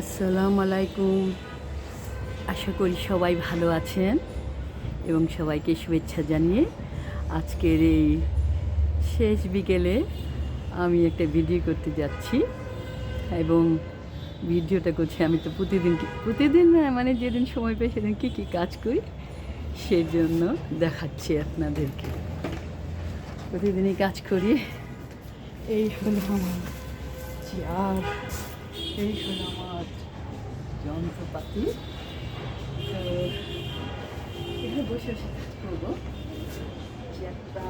আসসালামু আলাইকুম। আশা করি সবাই ভালো আছেন এবং সবাইকে শুভেচ্ছা জানিয়ে আজকের এই শেষ বিকেলে আমি একটা ভিডিও করতে যাচ্ছি এবং ভিডিওটা করছি আমি তো প্রতিদিন না, মানে যেদিন সময় পাই সেদিন কী কাজ করি সেজন্য দেখাচ্ছি আপনাদেরকে। প্রতিদিনই কাজ করি। এই হলো আমার চেয়ার, এই হলো আমার যন্ত্রপাতি। তো এখানে বসে বসে কাজ করবো। চেয়ারটা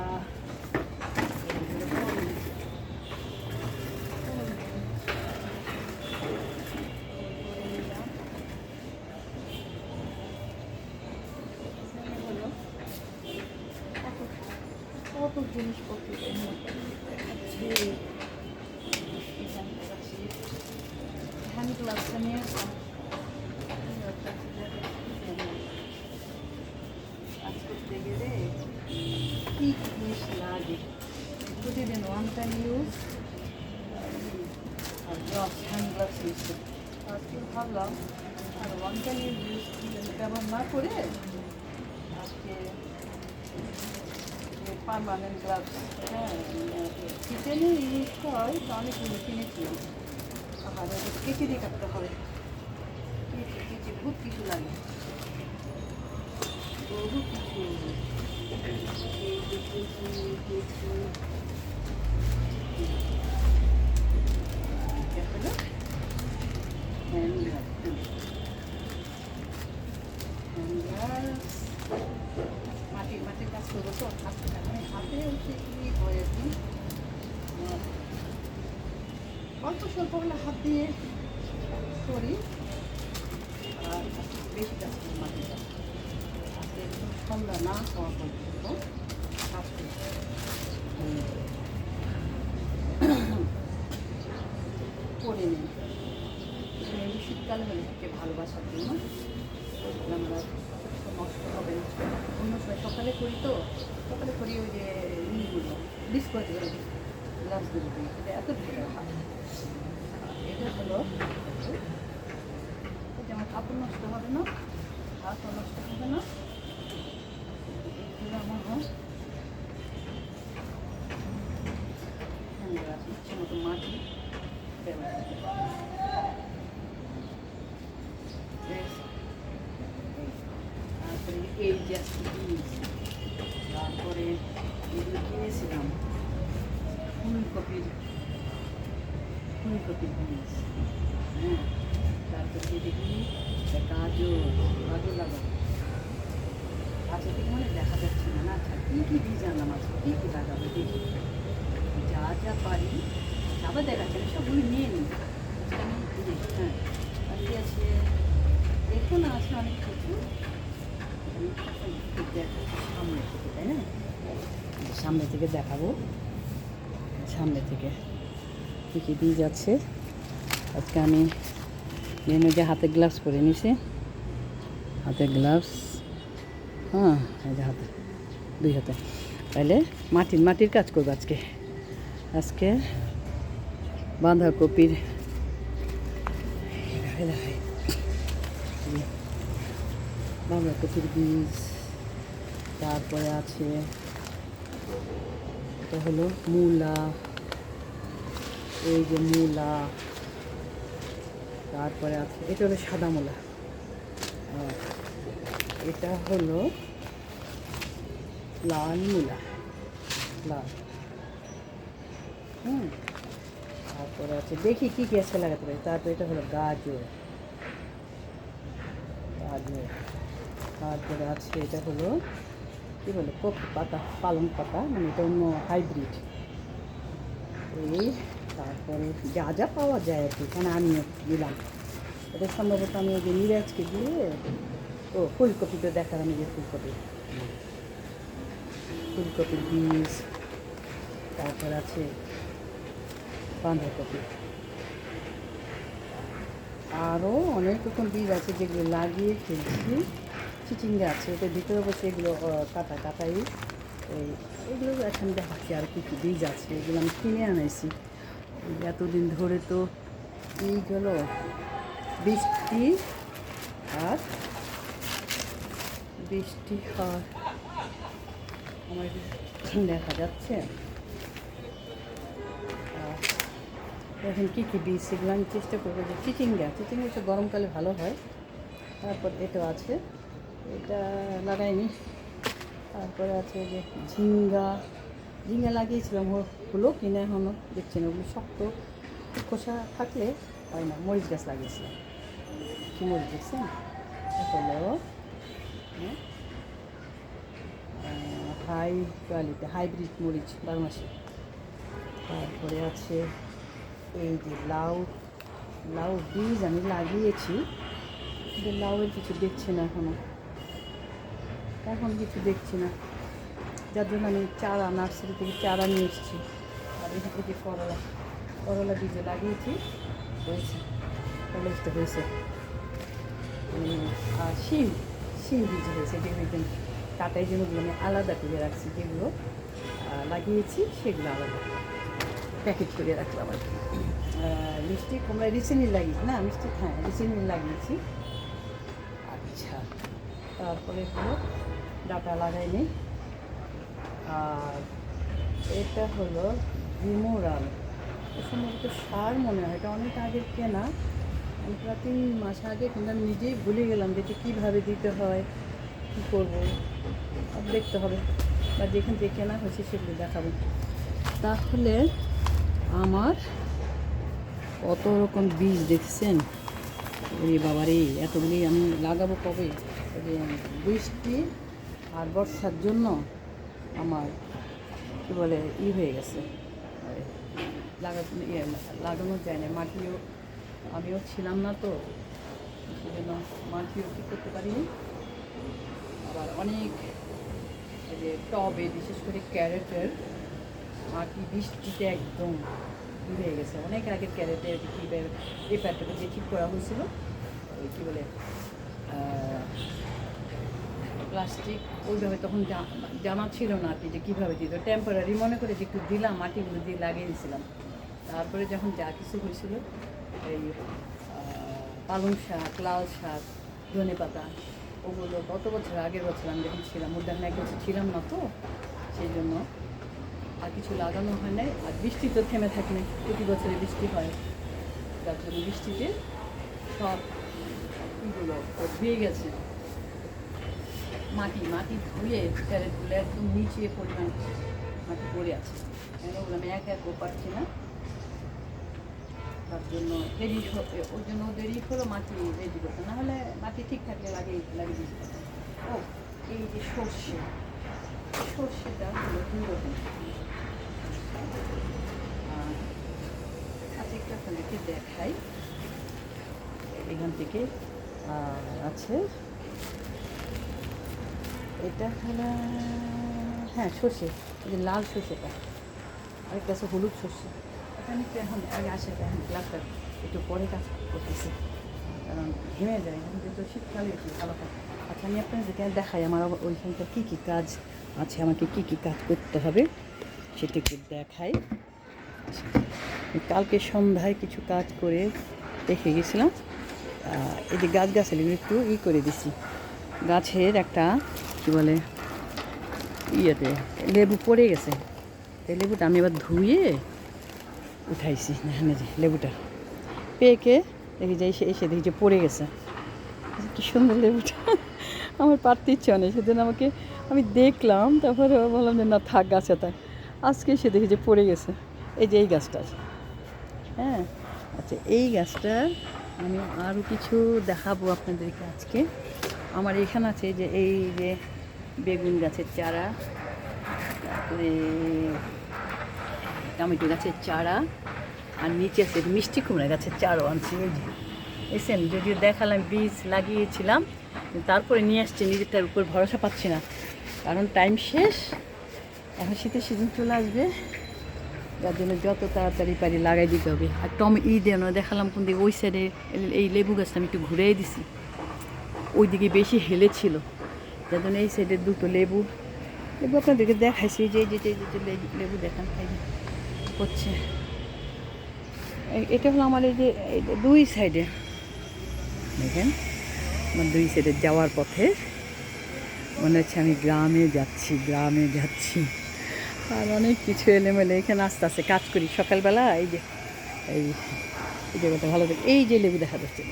কত জিনিসপত্র দেখাচ্ছে। হ্যান্ড গ্লাভসটা নিয়ে কাজ করতে গেলে কী জিনিস লাগে। প্রতিদিন ওয়ান টাইম ইউজ আর গ্লাভস, হ্যান্ড গ্লাভস ইউজ করি। আজকে ভাবলাম আর ওয়ান টাইম ইউজ ব্যবহার না করে আজকে পারমানেন্ট গ্লাভস, হ্যাঁ, কিচেনে ইউজ হয় তো অনেকগুলো কিনেছিলাম। আর কেচি দিয়ে কাটতে হবে, কেচি বহুত কিছু লাগে, বহু কিছু। মাটির কাজ করবো তো হাতে হচ্ছে কি হয় আর কি, অল্প স্বল্প হলে হাত দিয়ে করি আর বেশি কাজ করি মাটির কাজ। হাতে একদম ঠান্ডা না হওয়া পর্যন্ত কাজ করি। করে নিই শীতকালে হলে থেকে ভালোবাসার জন্য আমরা নষ্ট হবে না। অন্য সময় সকালে করি তো, সকালে করি ওই যে ইগুলো ডিসপোজেবল গ্লাসগুলো দিই, এটা এত ভালো হয়। এটা হলো যেমন কাপড় নষ্ট হবে না, হাতও নষ্ট হবে না। এগুলো আমার ইচ্ছে মতো মাটি ব্যবহার করি। তারপরে এই যে তারপরে এগুলো কিনেছিলাম ফুলকপির বীজ, হ্যাঁ। তারপরে দেখি গাজর লাগাবো। আচ্ছা থেকে মানে দেখা যাচ্ছে না। আচ্ছা কী বীজ আনলাম, আজকে কী লাগাবো দেখি, যা যা পারি আবার দেখাচ্ছে না, সবগুলো নিয়ে নিই। আমি দেখি, হ্যাঁ আজকে আছে, দেখো না আছে অনেক কিছু। সামনে থেকে, তাই না, সামনে থেকে দেখাবো। সামনে থেকে কী কী বীজ আছে। আজকে আমি মেনু যে হাতে গ্লাভস পরে নিছি, হাতে গ্লাভস, হ্যাঁ এই যে হাতে, দুই হাতে। তাহলে মাটির কাজ করবো আজকে বাঁধাকপির বীজ। তারপরে আছে এটা হলো মূলা, এই যে মূলা। তারপরে আছে এটা হলো সাদা মূলা, এটা হলো লাল মূলা, লাল। তারপরে আছে দেখি কী আছে লাগাতে পারি। তারপরে এটা হলো গাজর। তারপরে আছে এটা হলো কী বলে কপি পাতা, পালং পাতা, মানে এটা অন্য হাইব্রিড। এই তারপরে যা যা পাওয়া যায় আর কি, এখানে আমিও দিলাম। এটা সম্ভবত আমি ওই যে মিরাজকে দিয়ে, ও ফুলকপিটা দেখালাম, যে ফুলকপির বীজ। তারপর আছে বাঁধাকপি, আরও অনেক রকম বীজ আছে যেগুলো লাগিয়ে ফেলছি। চিচিঙ্গা আছে, এটার ভিতরে অবশ্যই এগুলো কাটাই। এগুলো এখন দেখাচ্ছি আর কী বীজ আছে। এগুলো আমি কিনে আনাইছি এতদিন ধরে। তো এইগুলো বৃষ্টি আর বৃষ্টি আর আমার দেখা যাচ্ছে। এখন কী কী বীজ সেগুলো আমি চেষ্টা করবো, যে চিচিঙ্গা হচ্ছে গরমকালে ভালো হয়। তারপর এটা আছে, এটা লাগাইনি। তারপরে আছে যে ঝিঙ্গা লাগিয়েছিলাম, হলো কিনে এখনও দেখছি না, ওগুলো শক্ত খোসা থাকলে হয় না। মরিচ গাছ লাগিয়েছিলাম, কী মরিচ দেখছেন, হলো হাই কোয়ালিটি হাইব্রিড মরিচ 12 মাসে। তারপরে আছে এই যে লাউ বীজ আমি লাগিয়েছি, কিন্তু লাউয়ের কিছু দেখছি না এখন কিছু দেখছি না, যার জন্য আমি চারা নার্সারি থেকে চারা নিয়ে এসেছি। আর এখান থেকে করলা বীজ লাগিয়েছি, হয়েছে, কলেজটা হয়েছে। আর শিম বীজ হয়েছে, যেগুলো কাটাই জন্যগুলো আমি আলাদা করে রাখছি, যেগুলো লাগিয়েছি সেগুলো আলাদা প্যাকেট করে রাখলাম আর কি। মিষ্টি কুমড়া রিসেন্টলি লাগিয়েছি না, রিসেন্টলি লাগিয়েছি। আচ্ছা, তারপরে হলো ডাটা লাগাইনি। আর এটা হলো ভিমোরাল, সম্ভবত সার মনে হয়, এটা অনেক আগের কেনা, আমি প্রায় 3 মাস আগে, কিন্তু আমি নিজেই ভুলে গেলাম যে এটা কীভাবে দিতে হয়, কী করবো, আর দেখতে হবে, বা যেখান থেকে কেনা হয়েছে সেগুলো দেখাবো। তাহলে আমার কত রকম বীজ দেখছেন, ওরে বাবারে, এতগুলি আমি লাগাবো কবে? যে বৃষ্টি আর বর্ষার জন্য আমার কী বলে হয়ে গেছে, লাগানো যায় না। আমিও ছিলাম না, তো সেজন্য মাটিও কী করতে পারিনি। আবার অনেক যে টবে, বিশেষ করে ক্যারেটের মাটি বৃষ্টিতে একদম হয়ে গেছে। অনেক আগের ক্যারেটের পেপারটাকে যে ঠিক করা হয়েছিল, ওই কী বলে প্লাস্টিক, ওইভাবে তখন জানা ছিল না আর কি, যে কীভাবে দিত। টেম্পোরারি মনে করে যে একটু দিলাম, মাটিগুলো দিয়ে লাগিয়ে দিয়েছিলাম। তারপরে যখন যা কিছু হয়েছিল, এই পালং শাক, লাল শাক, ধনে পাতা, ওগুলো গত বছর, আগের বছর আমি যখন ছিলাম, ওর দেখেন 1 বছর ছিলাম না, তো সেই জন্য আর কিছু লাগানো হয় নাই। আর বৃষ্টি তো থেমে থাকে না, প্রতি বছরে বৃষ্টি হয়, যার জন্য বৃষ্টিতে সব ইগুলো ধুয়ে গেছে। মাটি ধুয়ে ক্যারেটগুলো একদম নিচে পরিমাণ মাটি পড়ে আছে, ওগুলো আমি এক পারছি না, তার জন্য ওর জন্য দেরি হলো মাটি রেডি করতে, না হলে মাটি ঠিক থাকলে লাগিয়ে দিতে। ও এই যে সর্ষেটা হলো 2 রকম। আচ্ছা, একটু আপনাদেরকে দেখাই, এখান থেকে আছে, এটা হলো সর্ষে, এই যে লাল সর্ষেটা, আরেকটা আছে হলুদ সর্ষে। আমি তো এখন আগে আসে, এখন গ্লাসটা একটু পরে কাজ করতেছি, কারণ ঘেমে যায়, কিন্তু শীতকালে একটু ভালো হয়। আচ্ছা, আমি আপনাদেরকে দেখাই আমার ওইখানকার কী কী কাজ আছে, আমাকে কী কী কাজ করতে হবে সেটা একটু দেখাই। কালকে সন্ধ্যায় কিছু কাজ করে রেখে গেছিলাম, এই যে গাছালিগুলো একটু করে দিছি। গাছের একটা কী বলে ইয়েতে লেবু পড়ে গেছে, এই লেবুটা আমি এবার ধুয়ে উঠাইছি। এখানে যে লেবুটা পেকে দেখি যে এসে দেখি যে পড়ে গেছে, কি সুন্দর লেবুটা, আমার পারতে ইচ্ছে নেই, সেদিন আমি দেখলাম, তারপরে বললাম যে না থাক গাছে তাই। আজকে এসে দেখি যে পড়ে গেছে, এই যে এই গাছটা, আচ্ছা, এই গাছটা আমি আরও কিছু দেখাবো আপনাদেরকে আজকে। আমার এখানে আছে যে এই যে বেগুন গাছের চারা, তারপরে টমেটো গাছের চারা, আর নিচে আছে মিষ্টি কুমড়া গাছের চারাও আনছি। ওই যে এসেন, যদিও দেখালাম বীজ লাগিয়েছিলাম, তারপরে নিয়ে আসছি, নিজেরটার উপর ভরসা পাচ্ছি না, কারণ টাইম শেষ, এখন শীতের সিজন চলে আসবে, যার জন্য যত তাড়াতাড়ি পারি লাগাই দিতে হবে। আর দেখালাম কোন দিকে, ওই সাইডে এই লেবু গাছটা আমি একটু ঘুরেই দিছি, ওই দিকে বেশি হেলেছিল, যার জন্য এই সাইডে 2টো লেবু আপনাদেরকে দেখাইছি, যে লেবু দেখান হচ্ছে। এটা হলো আমার এই যে 2 সাইডে দেখেন আমার দুই সাইডে যাওয়ার পথে মনে হচ্ছে আমি গ্রামে যাচ্ছি। আর অনেক কিছু এলেমেলে এখানে আস্তে আস্তে কাজ করি সকালবেলা। এই যে এই এই জায়গাটা ভালো থাকে, এই যে লেবু দেখা যাচ্ছে,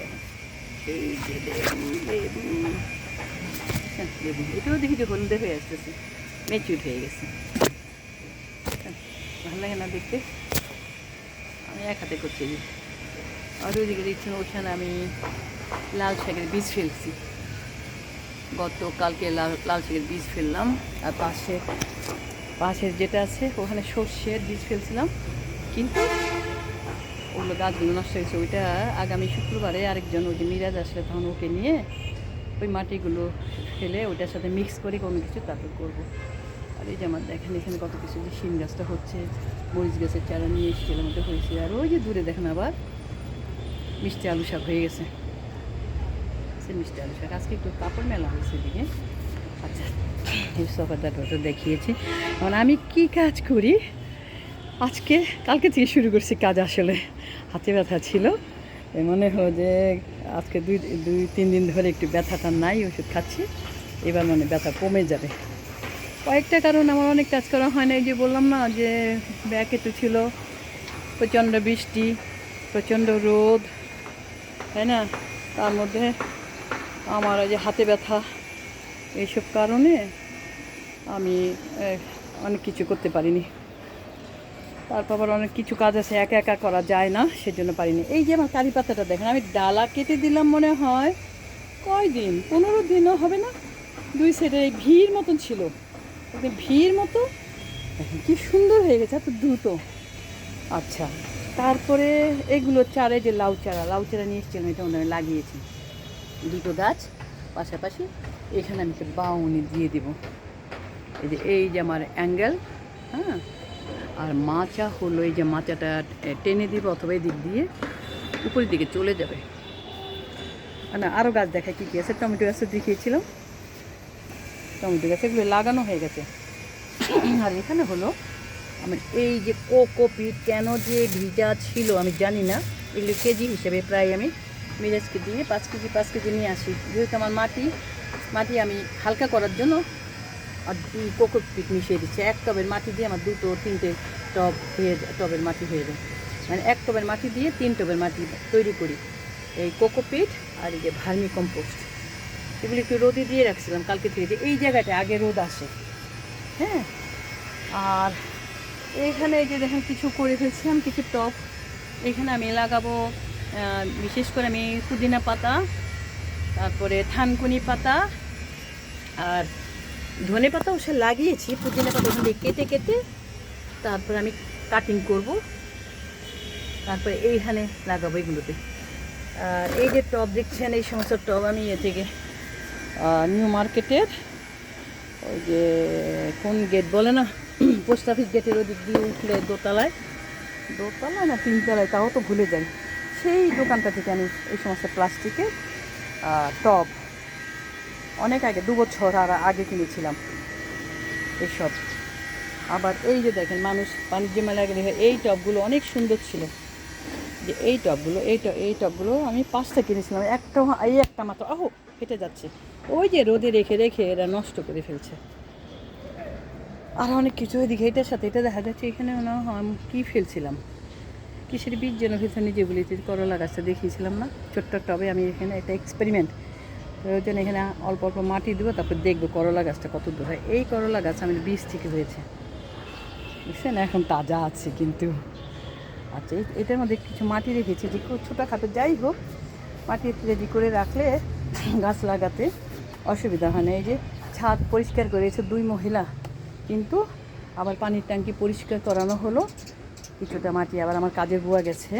এই যে লেবু এটাও দেখি যে হলদে হয়ে আসতেছে, ম্যাচিউর হয়ে গেছে। ভালো লাগে না দেখতে? আমি এক হাতে করছি। আর ওইদিকে দেখছেন ওখানে আমি লাল শাকের বীজ ফেলছি, গতকালকে লাল শাকের বীজ ফেললাম। আর পাশের যেটা আছে ওখানে সর্ষের বীজ ফেলছিলাম, কিন্তু ওগুলো গাছগুলো নষ্ট হয়েছে। ওইটা আগামী শুক্রবারে আরেকজন ওই যে মিরাজ আসলে তখন ওকে নিয়ে ওই মাটিগুলো ফেলে ওইটার সাথে মিক্স করে কোনো কিছু তারপর করবো। আর এই যে আমার দেখেন এখানে কত কিছু, যে শিম গাছটা হচ্ছে, মরিচ গাছের চারা নিয়ে এসেছিলাম, ওটা হয়েছে। আর ওই যে দূরে দেখেন আবার মিষ্টি আলু শাক হয়ে গেছে, মিষ্টি আলু শাক। আজকে একটু কাপড় মেলা হয়েছে এদিকে। আচ্ছা, এই সোফাটা দেখিয়েছি। মানে আমি কি কাজ করি আজকে, কালকে থেকে শুরু করছি কাজ। আসলে হাতে ব্যথা ছিল, মনে হয় যে আজকে দুই তিন দিন ধরে একটু ব্যথাটা নাই, ওষুধ খাচ্ছি, এবার মানে ব্যথা কমে যাবে। কয়েকটা কারণ, আমার অনেক কাজ করা হয় না। এই যে বললাম না যে ব্যাকে তো ছিল, প্রচণ্ড বৃষ্টি, প্রচণ্ড রোদ, তাই না? তার মধ্যে আমার এই যে হাতে ব্যথা, এইসব কারণে আমি অনেক কিছু করতে পারিনি। তারপর আবার অনেক কিছু কাজ আছে, একা একা করা যায় না, সেজন্য পারিনি। এই যে আমার কারি পাতাটা দেখেন, আমি ডালা কেটে দিলাম মনে হয় কয়দিন, 15 দিনও হবে না। দুই সাইডে এই ভিড় মতন ছিল, ভিড় মতো, দেখেন কি সুন্দর হয়ে গেছে, এত দ্রুত। আচ্ছা, তারপরে এগুলো চারে যে লাউ চারা নিয়ে এসেছিলাম, এটা আমি লাগিয়েছি দুটো গাছ পাশাপাশি। এখানে আমি একটা বাউনি দিয়ে দেব। এই যে আমার অ্যাঙ্গেল, হ্যাঁ। আর মাচা হলো, এই যে মাচাটা টেনে দিব অথবা এই দিক দিয়ে উপরের দিকে চলে যাবে। না, আরও গাছ দেখায় কী কী আছে। টমেটো গাছও দেখিয়েছিলাম, টমেটো গাছ এগুলো লাগানো হয়ে গেছে। আর এখানে হলো আমার এই যে কোকোপিট, কেন যে ভিজা ছিল আমি জানি না, এগুলো কেজি হিসেবে প্রায় আমি মিরাজকে দিয়ে 5 কেজি নিয়ে আসি। যেহেতু আমার মাটি আমি হালকা করার জন্য আর কোকোপিট মিশিয়ে দিচ্ছে। 1 টবের মাটি দিয়ে আমার 2-3টে টব টবের মাটি হয়ে যায়। মানে 1 টবের মাটি দিয়ে 3 টবের মাটি তৈরি করি, এই কোকোপিট আর এই যে ভার্মি কম্পোস্ট। এগুলি একটু রোদে দিয়ে রাখছিলাম কালকে থেকে, এই জায়গাটা আগে রোদ আসে, হ্যাঁ। আর এখানে এই যে দেখেন কিছু করে ফেলছিলাম, কিছু টব এখানে আমি লাগাবো। বিশেষ করে আমি পুদিনা পাতা, তারপরে থানকুনি পাতা আর ধনে পাতাও সে লাগিয়েছি। পুদিনা পাতা ওখান থেকে কেটে তারপরে আমি কাটিং করব, তারপরে এইখানে লাগাবো এগুলোতে। আর এই যে টব দেখছেন, এই সমস্ত টব আমি থেকে নিউ মার্কেটের ওই যে কোন গেট বলে না, পোস্ট অফিস গেটের ওদিক দিয়ে উঠলে দোতলা না 3 তলায়, তাও তো ভুলে যাই, সেই দোকানটা থেকে আমি এই সমস্ত প্লাস্টিকের টব অনেক আগে 2 বছর আর আগে কিনেছিলাম এইসব। আবার এই যে দেখেন মানুষ বাণিজ্য মেলায় গেলে এই টবগুলো অনেক সুন্দর ছিল, যে এই টবগুলো আমি 5টা কিনেছিলাম, একটা মাত্র হেঁটে যাচ্ছে। ওই যে রোদে রেখে এরা নষ্ট করে ফেলছে। আর অনেক কিছু ওইদিকে, এটার সাথে এটা দেখা যাচ্ছে। এখানে আমি কী ফেলছিলাম, কিসের বীজ যেন ফেলছে, নিজে বলেছি। করলা গাছটা দেখিয়েছিলাম না, ছোট্ট টবে। আমি এখানে একটা এক্সপেরিমেন্ট, ওই জন্য এখানে অল্প অল্প মাটি দেবো, তারপর দেখবো করলা গাছটা কত দূর হয়। এই করলা গাছ আমি বীজ থেকে হয়েছে, বুঝছেন, এখন তাজা আছে কিন্তু। আচ্ছা, এটার মধ্যে কিছু মাটি রেখেছি, যে ছোটোখাটো যাই হোক, মাটি রেডি করে রাখলে গাছ লাগাতে অসুবিধা হয় না। এই যে ছাদ পরিষ্কার করেছে 2 মহিলা, কিন্তু আবার পানির ট্যাঙ্কি পরিষ্কার করানো হলো। কিছুটা মাটি আবার আমার কাজের বুয়া গেছে,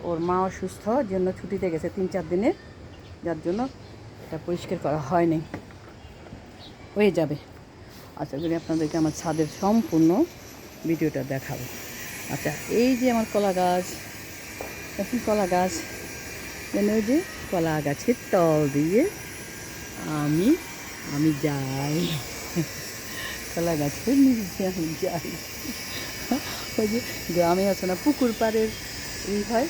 ওর মা অসুস্থ জন্য ছুটিতে গেছে 3-4 দিনের, যার জন্য এটা পরিষ্কার করা হয়নি, হয়ে যাবে। আচ্ছা করি আপনাদেরকে আমার ছাদের সম্পূর্ণ ভিডিওটা দেখাবো। আচ্ছা, এই যে আমার কলা গাছ, এখন কলা গাছ, ওই যে কলা গাছের তল দিয়ে আমি যাই, কলা গাছের নিচে আমি যাই। ওই যে গ্রামে আছে না পুকুর পাড়ের হয়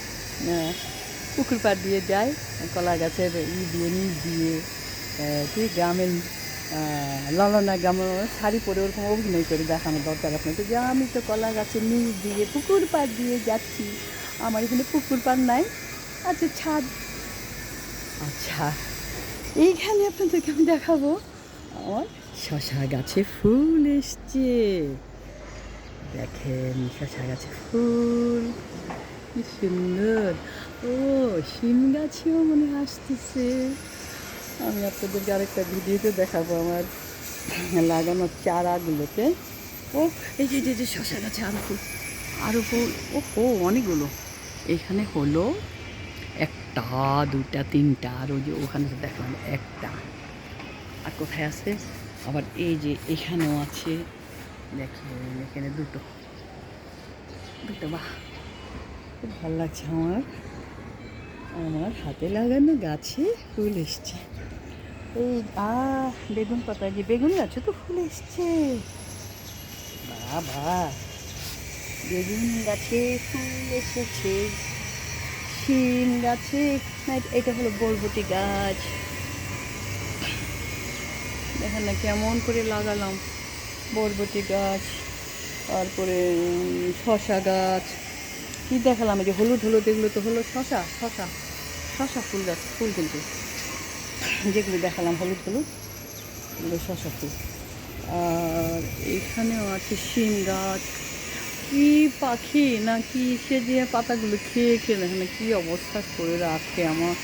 পুকুর পাড় দিয়ে যায় কলা গাছের দিয়ে নিচ দিয়ে তুই গ্রামের ললনা গ্রামের শাড়ি পরে ওরকম অভিনয় করে দেখানোর দরকার আপনাকে যে আমি তো কলা গাছের নিচ দিয়ে পুকুর পাড় দিয়ে যাচ্ছি, আমার এখানে পুকুর পাড় নাই, আচ্ছা ছাদ। আচ্ছা এইখানে আপনাদেরকে আমি দেখাবো আমার শশা গাছে ফুল এসছে, দেখেন শশা গাছে ফুল কি সুন্দর। ও শিম গাছেও মনে আসতেছে। আমি আপনাদেরকে আরেকটা ভিডিওতে দেখাবো আমার লাগানো চারাগুলোতে। ও এই যে শশা গাছে আরও ফুল ও অনেকগুলো এখানে হলো, একটা দুটা তিনটা, আর ওই যে ওখানে দেখলাম একটা, আর কোথায় আছে আবার এই যে এখানেও আছে, দেখেন এখানে দুটো বাহ খুব ভালো লাগছে আমার। আমার হাতে লাগানো গাছে ফুল এসছে। এই বেগুন পাতা, যে বেগুন গাছে তো ফুল এসছে, বাবা বেগুন গাছে ফুল এসেছে। শিম গাছে না, এটা হলো বরবটি গাছ, দেখেন না কেমন করে লাগালাম বরবটি গাছ। তারপরে শশা গাছ, কী দেখালাম এই যে হলুদ হলুদ, এগুলো তো হলো শশা ফুল গাছ, ফুল কিন্তু যেগুলো দেখালাম হলুদ হলুদ এগুলো শশা ফুল। আর এখানেও আছে শিম গাছ। কি পাখি না কি সে যে পাতাগুলো খেয়ে দেখেন কী অবস্থা করে রাখে আমার।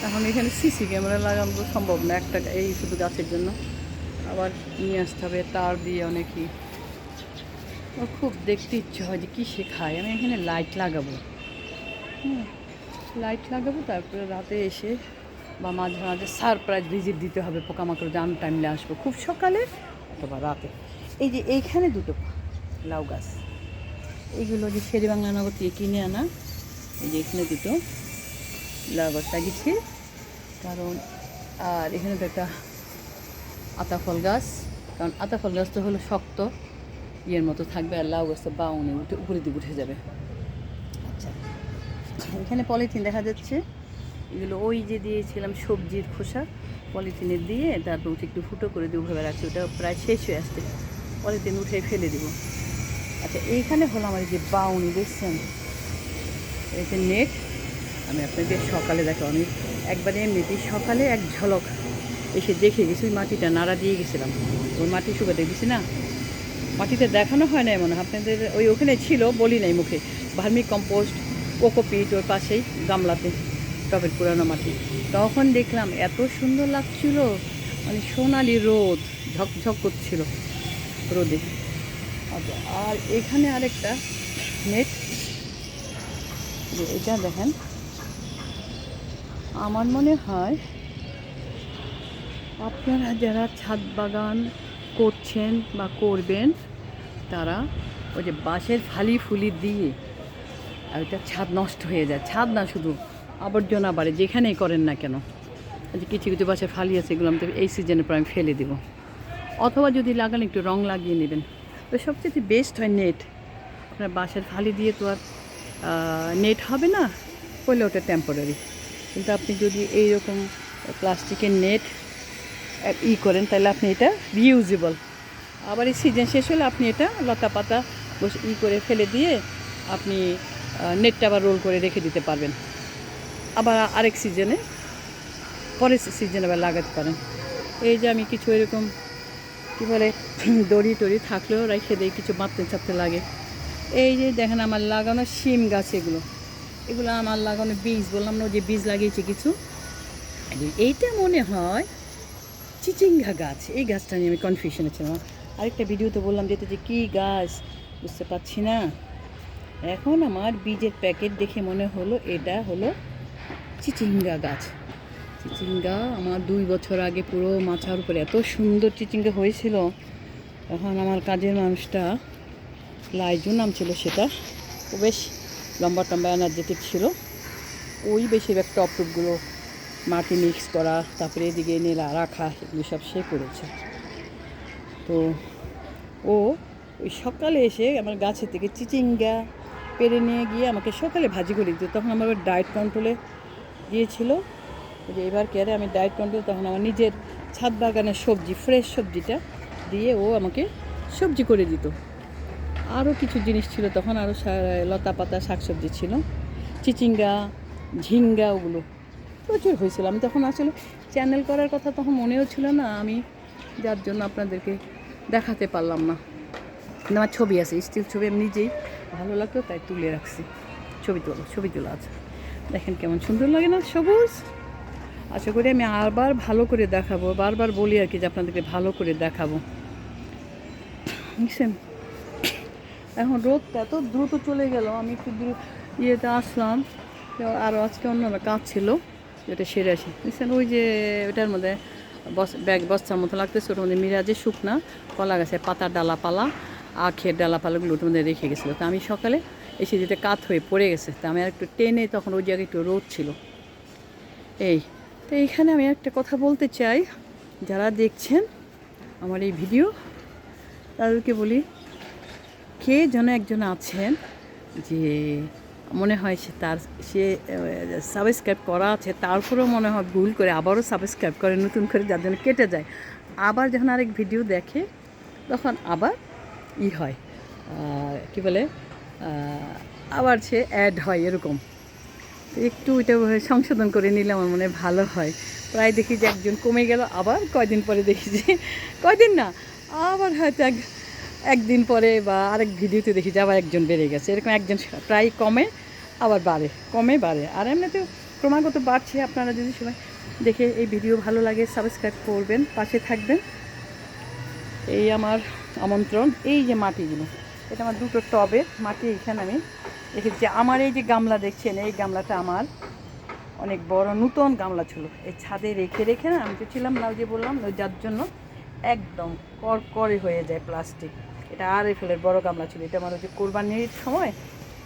এখন এখানে সিসি ক্যামেরা লাগানো তো সম্ভব না একটা এই শুধু গাছের জন্য, আবার নিয়ে আসতে হবে তার দিয়ে অনেকই। ও খুব দেখতে ইচ্ছে হয় যে কী সে খায়। আমি এখানে লাইট লাগাবো, লাইট লাগাবো, তারপরে রাতে এসে বা মাঝে মাঝে সারপ্রাইজ ভিজিট দিতে হবে পোকামাকড় জান টাইমলে আসবো, খুব সকালে অথবা রাতে। এই যে এইখানে দুটো লাউ গাছ, এইগুলো যে শেরে বাংলা নগর থেকে কিনে আনা, এই যে এখানে দুটো লাউ গাছ লাগিয়েছি কারণ। আর এখানে তো একটা আতাফল গাছ, কারণ আতাফল গাছ তো হলো শক্ত ইয়ের মতো থাকবে, আর লাউ গাছটা বাউনে উপরে দিকে উঠে যাবে। আচ্ছা এখানে পলিথিন দেখা যাচ্ছে, এগুলো ওই যে দিয়েছিলাম সবজির খোসা পলিথিনে দিয়ে, তারপর একটু ফুটো করে দিয়ে উঠে রাখছি, ওটা প্রায় শেষ হয়ে আসছে, পলিথিন উঠে ফেলে দেব। আচ্ছা এইখানে হলো আমার যে বাউনি দেখছেন, এই যে নেট, আমি আপনাদের সকালে দেখো, আমি একবারে এমনিতেই সকালে এক ঝলক এসে দেখে গেছি, ওই মাটিটা নাড়া দিয়ে গেছিলাম, ওই মাটি শুকাতে দিছি না, মাটিতে দেখানো হয় না এমন আপনাদের, ওখানে ছিল বলি নাই মুখে, ভার্মি কম্পোস্ট কোকোপিট ওর পাশেই গামলাতে টবের পুরানো মাটি, তখন দেখলাম এত সুন্দর লাগছিল, মানে সোনালি রোদ ঝকঝক করছিল রোদে। আচ্ছা আর এখানে আরেকটা নেট, যে এটা দেখেন, আমার মনে হয় আপনারা যারা ছাদ বাগান করছেন বা করবেন তারা ওই যে বাঁশের ফালি ফুলি দিয়ে, আর ওইটা ছাদ নষ্ট হয়ে যায়, ছাদ না শুধু আবর্জনা বাড়ে যেখানেই করেন না কেন, যে কিছু কিছু বাঁশের ফালি আছে এগুলো আমি তো এই সিজনের পর আমি ফেলে দেবো, অথবা যদি লাগান একটু রং লাগিয়ে নেবেন। তো সবচেয়ে বেস্ট হয় নেট, আপনার বাঁশের ফালি দিয়ে তো আর নেট হবে না, করলে ওটা টেম্পোরারি, কিন্তু আপনি যদি এইরকম প্লাস্টিকের নেট করেন তাহলে আপনি এটা রিউজেবল, আবার এই সিজন শেষ হলে আপনি এটা লতা পাতা করে ফেলে দিয়ে আপনি নেটটা আবার রোল করে রেখে দিতে পারবেন, আবার আরেক সিজনে পরের সিজনে আবার লাগাতে পারেন। এই যে আমি কিছু এরকম কী বলে দড়ি টড়ি থাকলেও রেখে দিই, কিছু মারতে চাপতে লাগে। এই যে দেখেন আমার লাগানো শিম গাছ, এগুলো আমার লাগানো বীজ, বললাম না যে বীজ লাগিয়েছি কিছু, এইটা মনে হয় চিচিঙ্গা গাছ, এই গাছটা নিয়ে আমি কনফিউশনে ছিলাম, আরেকটা ভিডিওতে বললাম যেতে যে কী গাছ বুঝতে পারছি না, এখন আমার বীজের প্যাকেট দেখে মনে হলো এটা হলো চিচিঙ্গা গাছ। চিচিঙ্গা আমার 2 বছর আগে পুরো মাচার উপরে এত সুন্দর চিচিঙ্গা হয়েছিল, এখন আমার কাজের মানুষটা লাইজু নাম ছিল সেটা, ও বেশ লম্বা টম্বা এনার্জেটিক ছিল, ওই বেশিরভাগ টপ টুপগুলো মাটি মিক্স করা, তারপরে এদিকে নেলা রাখা, এগুলো সব সে করেছে। তো ও ওই সকালে এসে আমার গাছের থেকে চিচিঙ্গা পেরে নিয়ে গিয়ে আমাকে সকালে ভাজি করে দিত। তখন আমার ডায়েট কন্ট্রোলে গিয়েছিল, যে এবার কেয়ারে আমি ডায়েট কন্ট্রোল, তখন আমার নিজের ছাদ বাগানের সবজি, ফ্রেশ সবজিটা দিয়ে ও আমাকে সবজি করে দিত। আরও কিছু জিনিস ছিল তখন, আরও লতা পাতা শাকসবজি ছিল, চিচিঙ্গা, ঝিঙ্গা, ওগুলো প্রচুর হয়েছিল। আমি তখন আসলে চ্যানেল করার কথা তখন মনেও ছিল না, আমি যার জন্য আপনাদেরকে দেখাতে পারলাম না। কিন্তু আমার ছবি আছে, স্টিল ছবি, আমি নিজেই ভালো লাগতো তাই তুলে রাখছি। ছবি তোলা আছে, দেখেন কেমন সুন্দর লাগে না, সবুজ। আশা করি আমি আবার ভালো করে দেখাবো, বারবার বলি আর কি যে আপনাদেরকে ভালো করে দেখাবো, বুঝছেন। এখন রোদটা এত দ্রুত চলে গেল, আমি একটু ইয়েতে আসলাম, আরও আজকে অন্য কাজ ছিল, এটা সেরে আসি, বুঝছেন। ওই যে ওটার মধ্যে বস্তার মতো লাগতেছে, ওটার মধ্যে মিরাজে শুকনা কলা গাছের পাতার ডালাপালা, আখের ডালাপালাগুলো ওটার মধ্যে রেখে গেছিলো। তো আমি সকালে এসে যেটা কাত হয়ে পড়ে গেছে, তা আমি আর একটু টেনে, তখন ওই জায়গায় একটু রোদ ছিল। তো এইখানে আমি একটা কথা বলতে চাই, যারা দেখছেন আমার এই ভিডিও তাদেরকে বলি, কে যেন একজন আছেন যে মনে হয় সে সাবস্ক্রাইব করা আছে, তারপরেও মনে হয় ভুল করে আবারও সাবস্ক্রাইব করে নতুন করে, যার জন্য কেটে যায়। আবার যখন আরেক ভিডিও দেখে তখন আবার হয়, কি বলে, আবার সে অ্যাড হয়, এরকম। একটু এটা সংশোধন করে নিলে আমার মনে ভালো হয়। প্রায় দেখি যে একজন কমে গেল, আবার কয়দিন পরে দেখি যে, কয়দিন না, আবার হয়তো একদিন পরে বা আরেক ভিডিওতে দেখি যে আবার একজন বেড়ে গেছে। এরকম একজন প্রায় কমে আবার বাড়ে, কমে বাড়ে, আর এমনিতেও ক্রমাগত বাড়ছে। আপনারা যদি সবাই দেখে এই ভিডিও ভালো লাগে সাবস্ক্রাইব করবেন, পাশে থাকবেন, এই আমার আমন্ত্রণ। এই যে মাটিগুলো, এটা আমার দুটো টবের মাটি, এখানে আমি দেখেছি। আমার এই যে গামলা দেখছেন, এই গামলাটা আমার অনেক বড় নতুন গামলা ছিল, এই ছাদে রেখে রেখে না, আমি তো ছিলাম না, যে বললাম, যার জন্য একদম করকরে হয়ে যায় প্লাস্টিক। এটা আর এফেলের বড় গামলা ছিল, এটা আমার হচ্ছে কোরবানির সময়,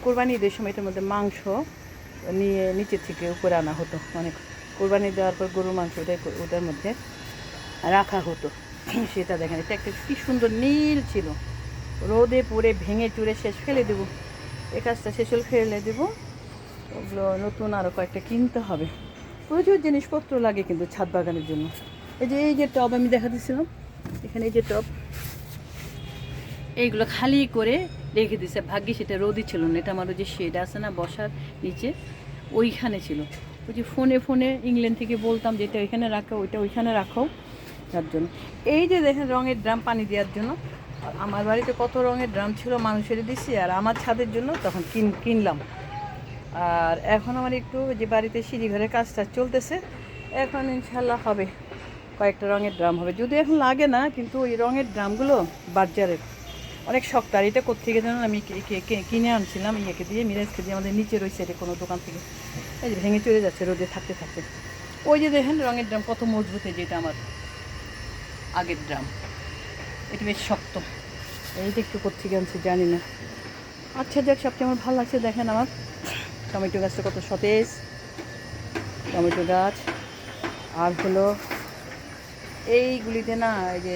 কোরবানি ঈদের সময় এটার মধ্যে মাংস নিয়ে নিচের থেকে উপরে আনা হতো, মানে কোরবানি দেওয়ার পর গরুর মাংস ওটার মধ্যে রাখা হতো। সেটা দেখেন, এটা একটা কী সুন্দর নীল ছিল, রোদে পুড়ে ভেঙে চুরে শেষ, ফেলে দেবো, এই কাজটা শেষ হলে ফেলে দেবো। ওগুলো নতুন আরও কয়েকটা কিনতে হবে, প্রচুর জিনিসপত্র লাগে কিন্তু ছাদ বাগানের জন্য। এই যে টব আমি দেখা দিচ্ছিলাম, এখানে এই যে টব, এইগুলো খালি করে রেখে দিছে, ভাগ্যে সেটা রোদই ছিল না। এটা আমার ওই যে শেড আছে না বসার নিচে, ওইখানে ছিল। ওই যে ফোনে ইংল্যান্ড থেকে বলতাম যে এটা ওইখানে রাখো, ওইটা ওইখানে রাখো, তার জন্য। এই যে দেখেন রঙের ড্রাম পানি দেওয়ার জন্য, আমার বাড়িতে কত রঙের ড্রাম ছিল, মানুষের দিচ্ছি, আর আমার ছাদের জন্য তখন কিনলাম। আর এখন আমার একটু যে বাড়িতে সিঁড়ি ঘরের কাজটা চলতেছে, এখন ইনশাল্লাহ হবে, কয়েকটা রঙের ড্রাম হবে, যদি এখন লাগে না, কিন্তু ওই রঙের ড্রামগুলো বাজারের অনেক শক্ত। আর এটা কোত্থেকে যেন আমি কিনে আনছিলাম, ইয়েকে দিয়ে, মিরাজকে দিয়ে, আমাদের নিচে রয়েছে এটা কোনো দোকান থেকে। এই যে ভেঙে চলে যাচ্ছে রোদে থাকতে থাকতে। ওই যে দেখেন রঙের ড্রাম কত মজবুত, যেটা আমার আগের ড্রাম, এটা বেশ শক্ত। এইটা একটু কোত্থেকে আনছে জানি না। আচ্ছা যাক, সবচেয়ে আমার ভালো লাগছে, দেখেন আমার টমেটো গাছটা কত সতেজ, টমেটো গাছ। আর হলো এইগুলিতে না, এই যে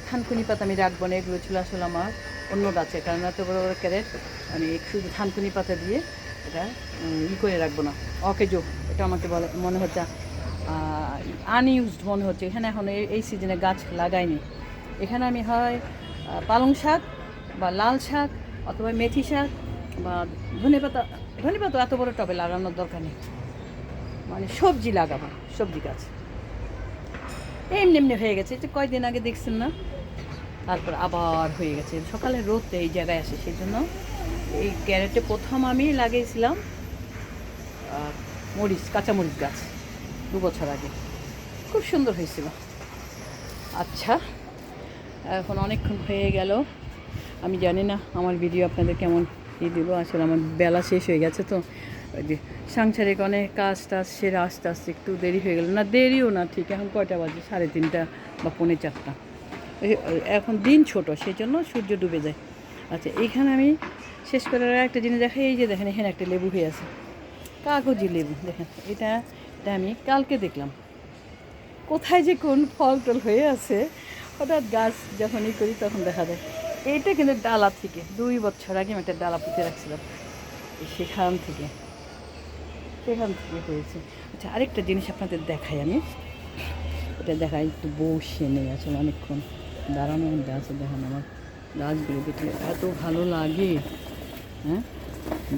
থানকুনি পাতা আমি রাখবো না, এগুলো ছিল আসলে আমার অন্য গাছে, কারণ এত বড় বড় ক্যারেট আমি শুধু থানকুনি পাতা দিয়ে এটা করে রাখবো না, অকেজো। এটা আমাকে মনে হচ্ছে আনইউজড মনে হচ্ছে। এখানে এখন এই সিজনে গাছ লাগাইনি। এখানে আমি হয় পালং শাক বা লাল শাক অথবা মেথি শাক বা ধনে পাতা এত বড় টবে লাগানোর দরকার নেই, মানে সবজি লাগাবো, সবজি গাছ। এমনি হয়ে গেছে, যে কয়দিন আগে দেখছেন না, তারপর আবার হয়ে গেছে। সকালে রোদটা এই জায়গায় আসে, সেই জন্য এই ক্যারেটে প্রথম আমি লাগিয়েছিলাম কাঁচামরিচ গাছ 2 বছর আগে, খুব সুন্দর হয়েছিল। আচ্ছা, এখন অনেকক্ষণ হয়ে গেল, আমি জানি না আমার ভিডিও আপনাদের কেমন দেবো। আসলে আমার বেলা শেষ হয়ে গেছে, তো ওই যে সাংসারিক অনেক কাজ টাজ সেরে আস্তে আস্তে একটু দেরি হয়ে গেল, না দেরিও না, ঠিক এখন কয়টা বাজে, 3:30 বা 3:45। এখন দিন ছোট, সেই জন্য সূর্য ডুবে যায়। আচ্ছা, এইখানে আমি শেষ করার একটা জিনিস দেখাই, এই যে দেখেন এখানে একটা লেবু হয়ে আছে, কাগজি লেবু, দেখেন এটা আমি কালকে দেখলাম। কোথায় যে কোন ফল টল হয়ে আছে, হঠাৎ গাছ যখনই করি তখন দেখা যায়। এইটা কিন্তু ডালা থেকে 2 বছর আগে আমি একটা ডালা পুঁতে রাখছিলাম, সেখান থেকে হয়েছে। আচ্ছা, আরেকটা জিনিস আপনাদের দেখাই আমি, এটা দেখাই একটু বসে নেই আসলে অনেকক্ষণ দাঁড়ানোর মধ্যে আছে। দেখেন আমার গাছগুলো দেখলে এত ভালো লাগে। হ্যাঁ,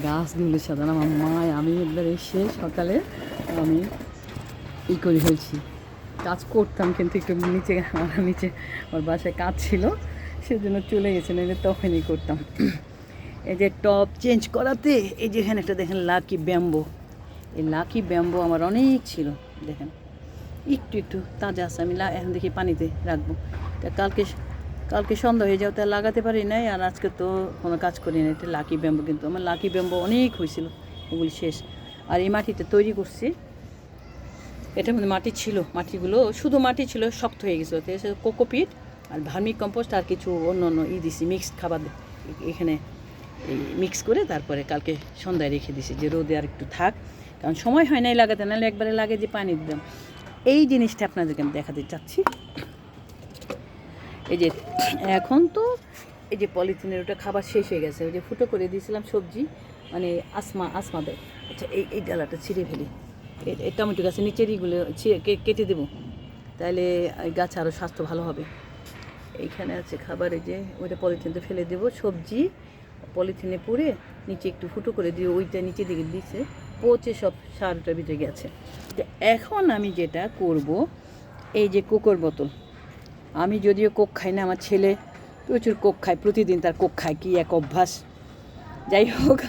গাছগুলোর সাথে আমার মায় আমি একবার এসে সকালে আমি করে হয়েছি, কাজ করতাম কিন্তু একটু নিচে আমার বাসায় কাজ ছিল, সেজন্য চলে গেছে, নইলে তখনই করতাম। এই যে টপ চেঞ্জ করাতে এই যে এখানে একটা দেখেন লাকি ব্যাম্বো, এই লাকি ব্যাম্বো আমার অনেক ছিল, দেখেন একটু তাজা আছে। আমি এখন দেখি পানিতে রাখবো, তা কালকে সন্ধ্যা হয়ে যাও, তা লাগাতে পারি নাই, আর আজকে তো কোনো কাজ করি না। এটা লাকি ব্যাম্বো, কিন্তু আমার লাকি ব্যাম্বো অনেক হয়েছিল, ওগুলি শেষ। আর এই মাটিতে তৈরি করছি, এটার মধ্যে মাটি ছিল, মাটিগুলো শুধু মাটি ছিল, শক্ত হয়ে গেছিলো। তো এসে কোকোপিট আর ভার্মি কম্পোস্ট আর কিছু অন্য দিছি, মিক্সড খাবার এখানে মিক্স করে তারপরে কালকে সন্ধ্যায় রেখে দিছি, যে রোদে আর একটু থাক, কারণ সময় হয় নাই লাগাতে, নাহলে একবারে লাগে যে পানি দিলাম। এই জিনিসটা আপনাদেরকে আমি দেখাতে চাচ্ছি। এই যে এখন তো এই যে পলিথিনের ওটা খাবার শেষ হয়ে গেছে, ওই যে ফুটো করে দিয়েছিলাম সবজি, মানে আসমা দেয়। আচ্ছা, এই ডালাটা ছিঁড়ে ফেলি, এই টমেটো গাছের নিচের ইগুলো কেটে দেবো, তাহলে গাছ আরও স্বাস্থ্য ভালো হবে। এইখানে আছে খাবার, এই যে ওইটা পলিথিনতে ফেলে দেবো, সবজি পলিথিনে পুড়ে নিচে একটু ফুটো করে দিয়ে ওইটা নিচে দিকে দিয়েছে, পচে সব সারটার ভিতরে গেছে। তো এখন আমি যেটা করব, এই যে কোকোর বোতল, আমি যদিও কোক খাই না, আমার ছেলে প্রচুর কোক খায়, প্রতিদিন তার কোক খায়, কি এক অভ্যাস। যাই হোক,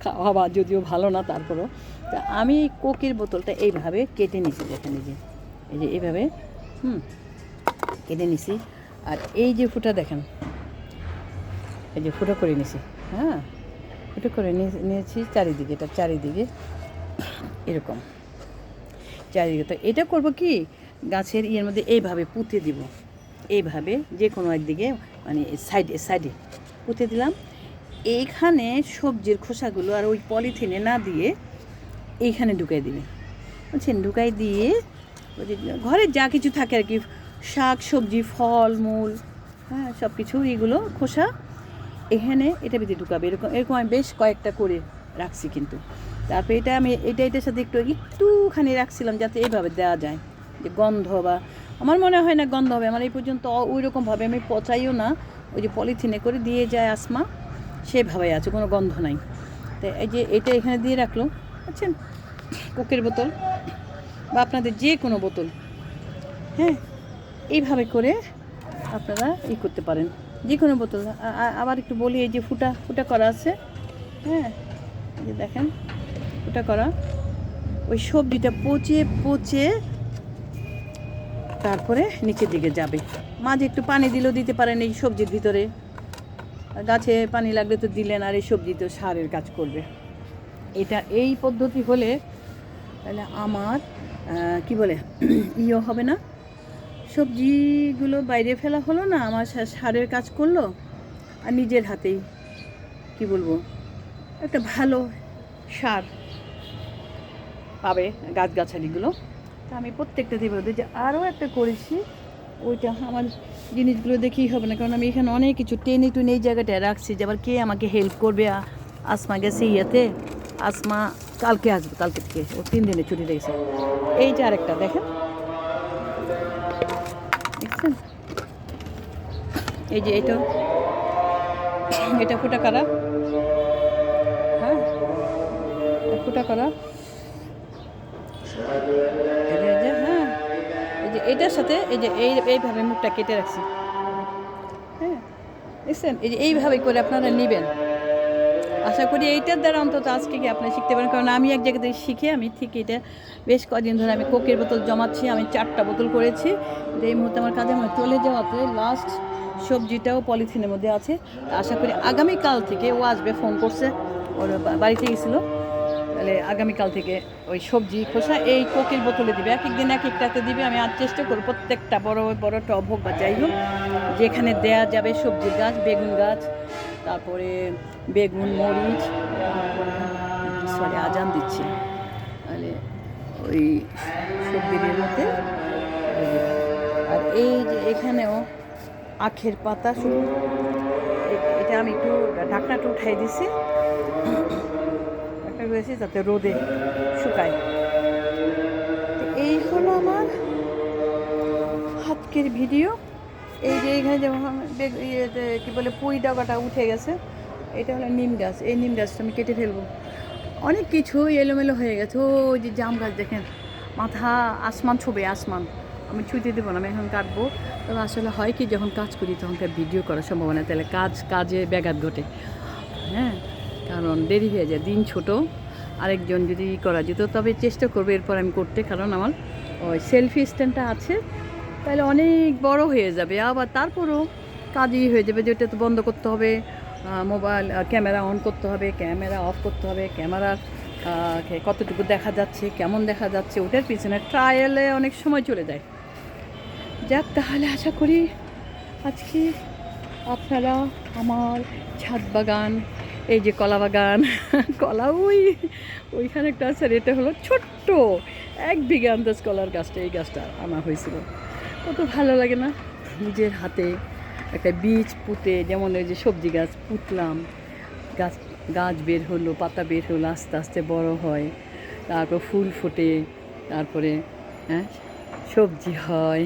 খাওয়া যদিও ভালো না, তারপরেও তা আমি কোকের বোতলটা এইভাবে কেটে নিছি, দেখেন এই যে এইভাবে কেটে নিছি। আর এই যে ফুটা দেখেন, এই যে ফুটো করে নিছি, হ্যাঁ ফুটো করে নিয়েছি চারিদিকে, এটা চারিদিকে এরকম চারিদিকে। তো এটা করব কি, গাছের ইয়ের মধ্যে এইভাবে পুঁতে দিব, এইভাবে যে কোনো একদিকে, মানে সাইডে পুঁতে দিলাম। এইখানে সবজির খোসাগুলো আর ওই পলিথিনে না দিয়ে এইখানে ঢুকাই দিবে, বুঝছেন, ঢুকাই দিয়ে ঘরে যা কিছু থাকে আর কি, শাক সবজি ফল মূল, হ্যাঁ সব কিছু এগুলো খোসা এখানে এটা ভিতরে ঢুকাবে। এরকম আমি বেশ কয়েকটা করে রাখছি, কিন্তু তারপরে এটা আমি এটার সাথে একটুখানি রাখছিলাম, যাতে এইভাবে দেওয়া যায়, যে গন্ধ বা আমার মনে হয় না গন্ধ হবে, আমার এই পর্যন্ত ওই রকমভাবে আমি পচাইও না, ওই যে পলিথিনে করে দিয়ে যায় আসমা, সেভাবে আছে, কোনো গন্ধ নাই। তো এই যে এটা এখানে দিয়ে রাখলো, বুঝছেন, কোকের বোতল বা আপনাদের যে কোনো বোতল, হ্যাঁ এইভাবে করে আপনারা করতে পারেন, যে কোনো বোতল। আবার একটু বলি, এই যে ফুটা করা আছে, হ্যাঁ এই যে দেখেন ফুটা করা, ওই সবজিটা পচে তারপরে নিচের দিকে যাবে। মাঝে একটু পানি দিলেও দিতে পারেন এই সবজির ভিতরে, গাছে পানি লাগলে তো দিলেন, আর এই সবজি তো সারের কাজ করবে। এই পদ্ধতি হলে তাহলে আমার কি বলে ইয়ে হবে না, সবজিগুলো বাইরে ফেলা হলো না, আমার সারের কাজ করলো, আর নিজের হাতেই কি বলবো একটা ভালো সার পাবে গাছগাছালিগুলো। তা আমি প্রত্যেকটা দিব, যে আরও একটা করেছি, ওইটা আমার জিনিসগুলো দেখেই হবে না, কারণ আমি এখানে অনেক কিছু টেনে এই জায়গাটায় রাখছি, যে আবার কে আমাকে হেল্প করবে। আসমা গেছে ইয়েতে, আসমা কালকে আসবে, কালকে থেকে ও 3 দিনে ছুটি লেগেছে। এই যে আরেকটা দেখেন, দেখছেন, এই যে এটা ফুটা করা, হ্যাঁ ফুটা করা, হ্যাঁ এই যে এটার সাথে এই যে এইভাবে মুখটা কেটে রাখছি, হ্যাঁ দেখছেন, এই যে এইভাবে করে আপনারা নেবেন। আশা করি এইটার দ্বারা অন্তত আজকে কি আপনি শিখতে পারেন, কারণ আমি এক জায়গা থেকে শিখে আমি ঠিক এটা বেশ কদিন ধরে আমি কোকের বোতল জমাচ্ছি, আমি 4টা বোতল করেছি। এই মুহূর্তে আমার কাজে চলে যাওয়াতে লাস্ট সবজিটাও পলিথিনের মধ্যে আছে। আশা করি আগামীকাল থেকে ও আসবে, ফোন করছে, ওর বাড়িতে গেছিলো, তাহলে আগামীকাল থেকে ওই সবজি খোসা এই কোকের বোতলে দিবে, এক একদিন এক একটাতে দিবে। আমি আর চেষ্টা করব প্রত্যেকটা বড় টব হোক বা যাই হোক, যেখানে দেয়া যাবে সবজির গাছ, বেগুন গাছ, তারপরে বেগুন মরিচ, সরি আজান দিচ্ছি, মানে ওই সবজির মধ্যে। আর এই যে এখানেও আখের পাতা, শুধু এটা আমি একটু ঢাকনাটা উঠাই দিছি, একটা রয়েছে যাতে রোদে শুকায়। তো এই হলো আমার আজকের ভিডিও। এই যে এখানে যেমন ইয়েতে কী বলে পুঁই ডাগাটা উঠে গেছে, এটা হলো নিম গাছ। এই নিম গাছটা আমি কেটে ফেলবো। অনেক কিছু এলোমেলো হয়ে গেছে। ওই যে জাম গাছ দেখেন, মাথা আসমান ছবে আসমান। আমি ছুঁতে দেবো না, আমি এখন কাটবো। তবে আসলে হয় কি, যখন কাজ করি তখনকার ভিডিও করার সম্ভাবনা, তাহলে কাজে ব্যাঘাত ঘটে। হ্যাঁ, কারণ দেরি হয়ে যায়, দিন ছোট। আরেকজন যদি করা যেত, তবে চেষ্টা করবো এরপর আমি করতে, কারণ আমার ওই সেলফি স্ট্যান্ডটা আছে, তাহলে অনেক বড় হয়ে যাবে। আবার তারপরও কাজই হয়ে যাবে, যেটা তো বন্ধ করতে হবে, মোবাইল ক্যামেরা অন করতে হবে, ক্যামেরা অফ করতে হবে, ক্যামেরার কতটুকু দেখা যাচ্ছে, কেমন দেখা যাচ্ছে, ওটার পিছনে ট্রায়ালে অনেক সময় চলে যায়। যাক, তাহলে আশা করি আজকে আপনারা আমার ছাদ বাগান, এই যে কলা বাগান, কলা ওইখানে একটা আছে, এটা হলো ছোট্ট 1 বিঘা আন্দাজ কলার গাছটা, এই গাছটা আনা হয়েছিল। কত ভালো লাগে না, নিজের হাতে একটা বীজ পুঁতে, যেমন এই যে সবজি গাছ পুঁতলাম, গাছ বের হলো, পাতা বের হলো, আস্তে আস্তে বড় হয়, তারপর ফুল ফোটে, তারপরে সবজি হয়,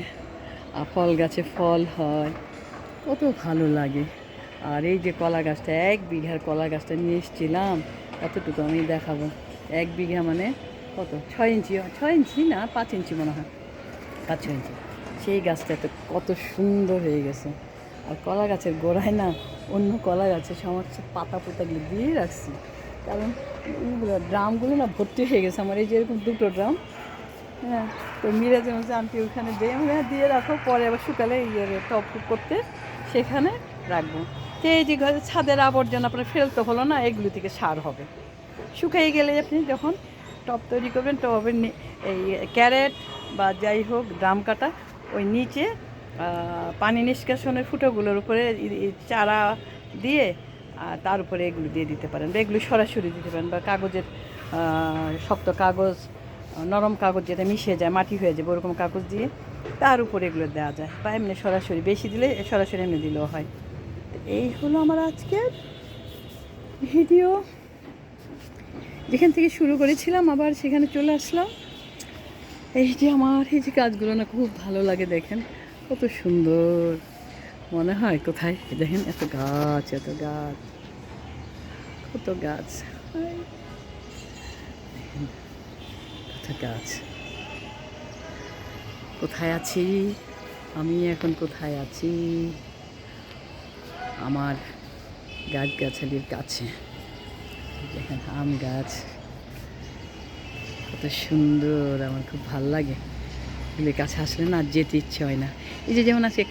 আর ফল গাছে ফল হয়, কত ভালো লাগে। আর এই যে কলা গাছটা, 1 বিঘার কলা গাছটা নিয়ে এসেছিলাম, কতটুকু আমি দেখাবো। 1 বিঘা মানে কত, 6 ইঞ্চি না 5 ইঞ্চি মনে হয়, 5-6 ইঞ্চি। সেই গাছটা তো কত সুন্দর হয়ে গেছে। আর কলা গাছের গোড়ায় না অন্য কলা গাছের সমস্ত পাতা পোতাগুলো দিয়ে রাখছি, কারণ এইগুলো ড্রামগুলো না ভর্তি হয়ে গেছে আমার, এই যে এরকম 2টো ড্রাম। হ্যাঁ, তো মিরাজের মধ্যে আনটি ওখানে দিয়ে রাখো, পরে আবার শুকালে টপ করতে সেখানে রাখবো। তো এই যে ঘরে ছাদের আবর্জনা আপনার ফেলতে হলো না, এগুলো থেকে সার হবে। শুকিয়ে গেলে আপনি যখন টব তৈরি করবেন, টবের এই ক্যারেট বা যাই হোক ড্রাম কাটা, ওই নিচে পানি নিষ্কাশনের ফুটোগুলোর উপরে চারা দিয়ে তার উপরে এগুলো দিয়ে দিতে পারেন, বা এগুলো সরাসরি দিতে পারেন, বা কাগজের শক্ত কাগজ, নরম কাগজ যেটা মিশে যায়, মাটি হয়ে যাবে, ওরকম কাগজ দিয়ে তার উপরে এগুলো দেওয়া যায়, বা এমনি সরাসরি, বেশি দিলে সরাসরি এমনি দিলেও হয়। তো এই হলো আমার আজকের ভিডিও। যেখান থেকে শুরু করেছিলাম আবার সেখানে চলে আসলাম। এই যে আমার এই যে গাছগুলো না খুব ভালো লাগে, দেখেন কত সুন্দর মনে হয়। কোথায় দেখেন, এত গাছ, কত গাছ, দেখেন কত গাছ। কোথায় আছি আমি এখন, কোথায় আছি? আমার গাছগাছালির কাছে। দেখেন আম গাছ কত সুন্দর, আমার খুব ভালো লাগে। এগুলির কাছে আসলে না যেতে ইচ্ছে হয় না। এই যে যেমন আজকে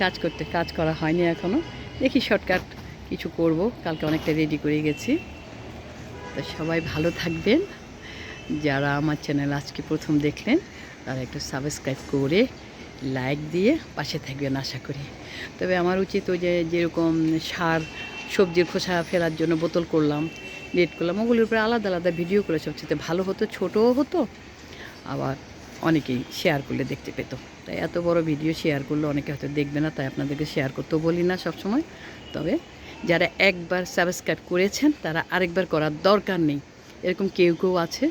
কাজ করা হয়নি এখনও, দেখি শর্টকাট কিছু করব, কালকে অনেকটা রেডি করে গেছি। তো সবাই ভালো থাকবেন। যারা আমার চ্যানেল আজকে প্রথম দেখলেন, তারা একটু সাবস্ক্রাইব করে লাইক দিয়ে পাশে থাকবেন আশা করি। তবে আমার উচিত ওই যে যেরকম সার, সবজির খোসা ফেলার জন্য বোতল করলাম, নেট করলাম, ওগুলোর উপরে আলাদা আলাদা ভিডিও করে সবচেয়ে ভালো হতো, ছোটও হতো, আবার অনেকেই শেয়ার করলে দেখতে পেত। তাই এত বড় ভিডিও শেয়ার করলে অনেকে হয়তো দেখবে না, তাই আপনাদেরকে শেয়ার করতেও বলি না সবসময়। তবে যারা একবার সাবস্ক্রাইব করেছেন তারা আরেকবার করার দরকার নেই। এরকম কেউ আছে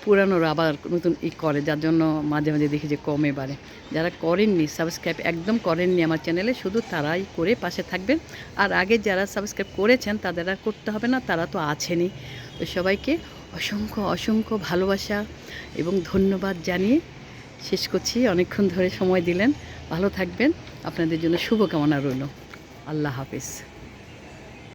পুরানোরা আবার নতুন করে, যার জন্য মাঝে মাঝে দেখি যে কমে বাড়ে। যারা করেননি, সাবস্ক্রাইব একদম করেননি আমার চ্যানেলে, শুধু তারাই করে পাশে থাকবেন। আর আগে যারা সাবস্ক্রাইব করেছেন তাদের আর করতে হবে না, তারা তো আছেনই। তো সবাইকে অসংখ্য ভালোবাসা এবং ধন্যবাদ জানিয়ে শেষ করছি। অনেকক্ষণ ধরে সময় দিলেন, ভালো থাকবেন, আপনাদের জন্য শুভকামনা রইল। আল্লাহ হাফেজ।